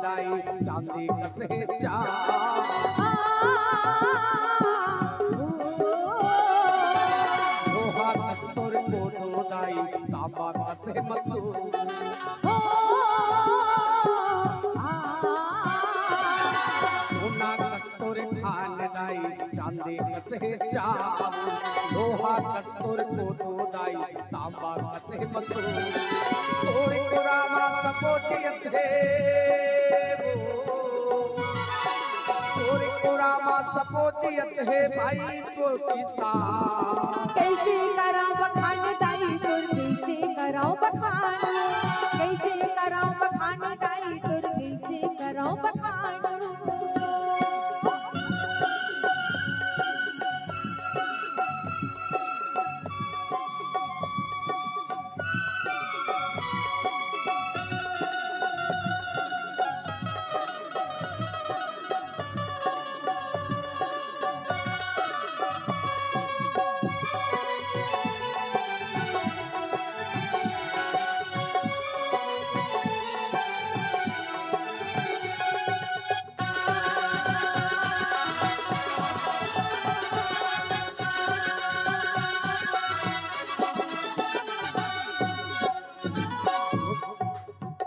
दाई चांदी कसे चा लोहा कस्तूर को दाई तांबा कसे मसू सोना कस्तूर खान दाई चांदी कसे चा लोहा कस्तूर को दाई तांबा कसे मसू तोरे कुरामा सपोटियत है तोरे कुरामा सपोटियत है भाई तो किसान कैसे कराओ बखान दाई तुर कैसे कराओ बखान कैसे कराओ बखान दाई तुर कैसे कराओ बखान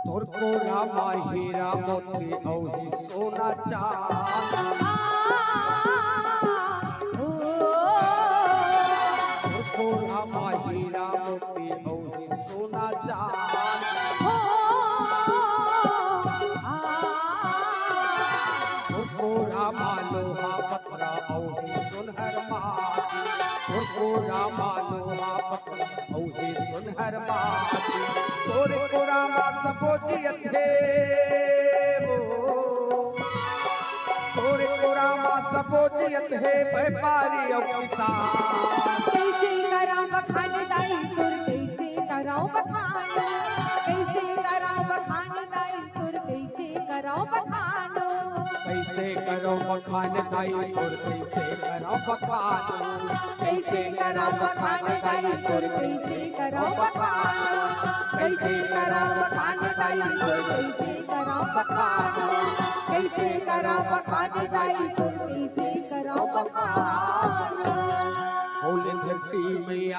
तोर को रामा हीरा मोती औही सोना चांद तोर को रामा हीरा मोती औही सोना चांद तोर को रामा लोहा पत्रा औही सुनहर माटी तोर को रामा लोहा पत्रा औही सुनहर माटी तोरे को रामा सपोजियत है तोरे को रामा सपोजियत है व्यापारी और किसान कैसे कराओ बखान दाई तुर कैसे कराओ बखान कैसे कराओ बखान दाई तुर कैसे कराओ बखान कैसे करो बखान दाई तुर कैसे करो बखान कैसे कराओ बखान दाई तुर कैसे कराओ बखान कैसे कराओ बखान दाई तुर कैसे कराओ बखान कैसे कराओ बखान दाई तुर कैसे कराओ बखान बोले धरती में